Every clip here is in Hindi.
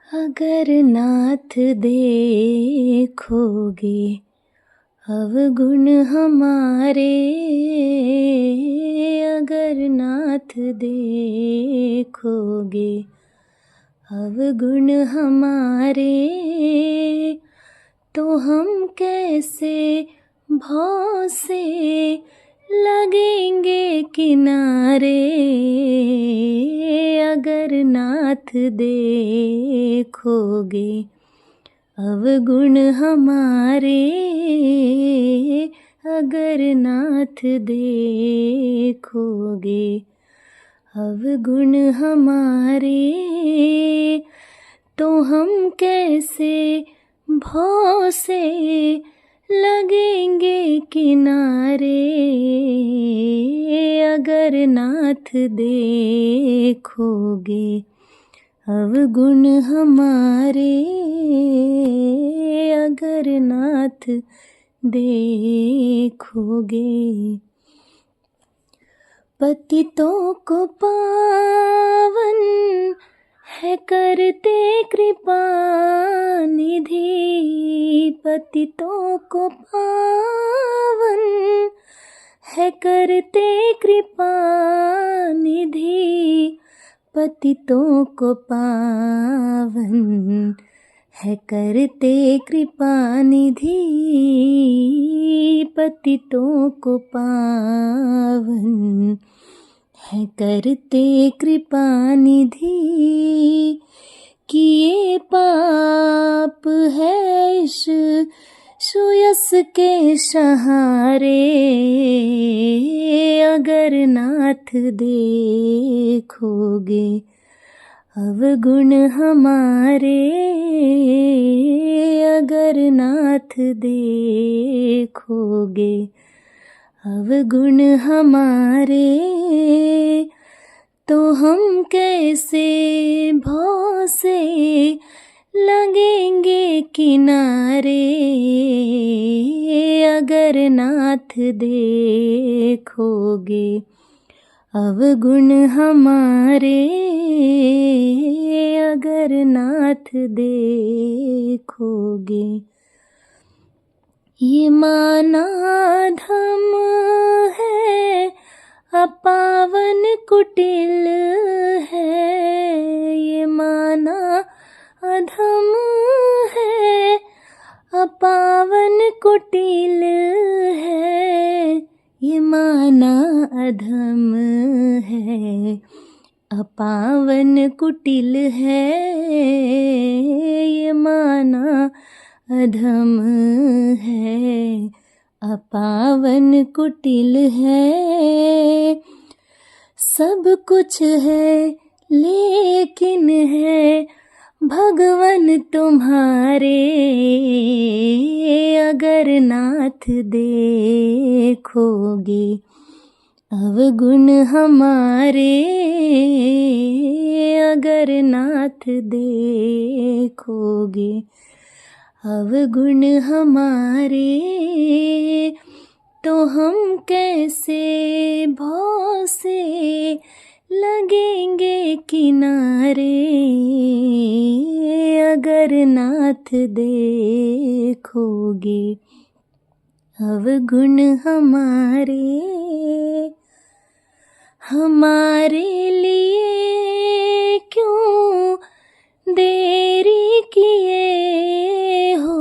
अगर नाथ देखोगे अवगुण हमारे, अगर नाथ देखोगे अवगुण हमारे, तो हम कैसे भव से लगेंगे किनारे। अगर नाथ देखोगे अवगुण हमारे, अगर नाथ देखोगे अवगुण हमारे, तो हम कैसे भव से लगेंगे किनारे। अगर नाथ देखोगे अवगुण हमारे, अगर नाथ देखोगे। पतितों को पावन है करते कृपा निधि, पतितों को पावन है करते कृपा निधि, पतितों को पावन है करते कृपा निधि, पतितों को पावन है करते कृपा निधि। किए पाप है सुयस के सहारे, अगर नाथ देखोगे अवगुण हमारे, अगर नाथ देखोगे अवगुण हमारे, तो हम कैसे भव से लगेंगे किनारे। अगर नाथ देखोगे अवगुण हमारे, अगर नाथ देखोगे। ये माना धम है अपावन कुटिल है, ये माना अधम है अपावन कुटिल है, ये माना अधम है अपावन कुटिल है, ये माना अधम है अपावन कुटिल है। सब कुछ है लेकिन है भगवन तुम्हारे, अगर नाथ देखोगे अवगुण हमारे, अगर नाथ देखोगे अवगुण हमारे, तो हम कैसे भव से लगेंगे किनारे। अगर नाथ देखोगे अवगुण हमारे, हमारे लिए क्यों देरी किए हो,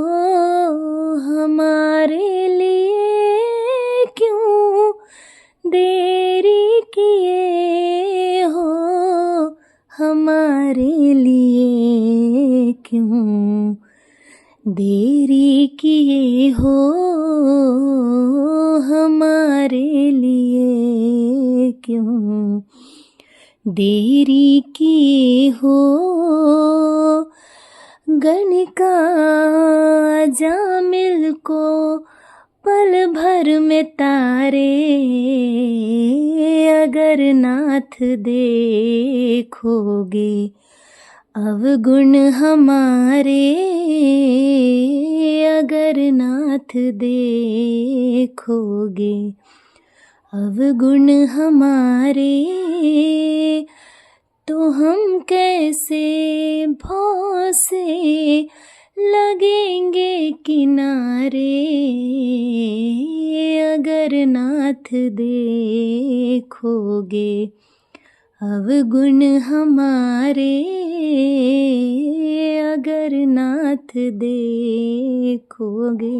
हमारे लिए क्यों देरी किए हो, हमारे लिए क्यों देरी किए हो, हमारे लिए क्यों देरी किए हो। गणिका जामिल को पल भर में तारे, अगर नाथ देखोगे अवगुण हमारे, अगर नाथ देखोगे अवगुण हमारे, तो हम कैसे भौं से लगेंगे किनारे, अगर नाथ देखोगे अवगुण हमारे, अगर नाथ देखोगे।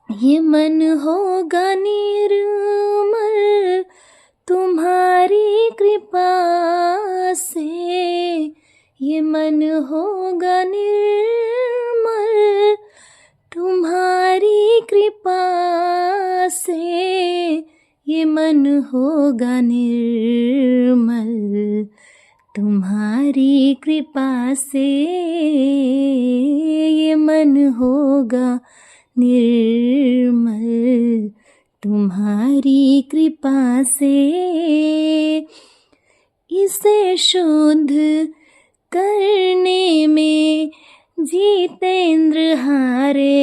ये मन होगा निर्मल तुम्हारी कृपा से, ये मन होगा निर्मल तुम्हारी कृपा से, ये मन होगा निर्मल तुम्हारी कृपा से, ये मन होगा निर्मल तुम्हारी कृपा से। इसे शुद्ध करने में जितेंद्र हारे,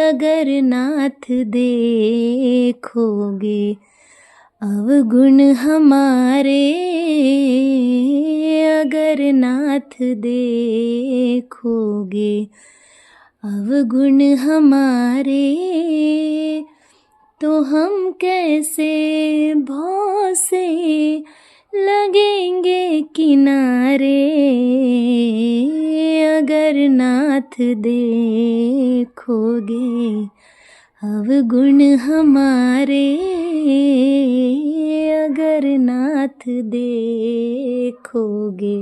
अगर नाथ देखोगे अवगुण हमारे, अगर नाथ देखोगे अवगुण हमारे, तो हम कैसे भौं से लगेंगे किनारे, अगर नाथ देखोगे अवगुण हमारे, अगर नाथ देखोगे।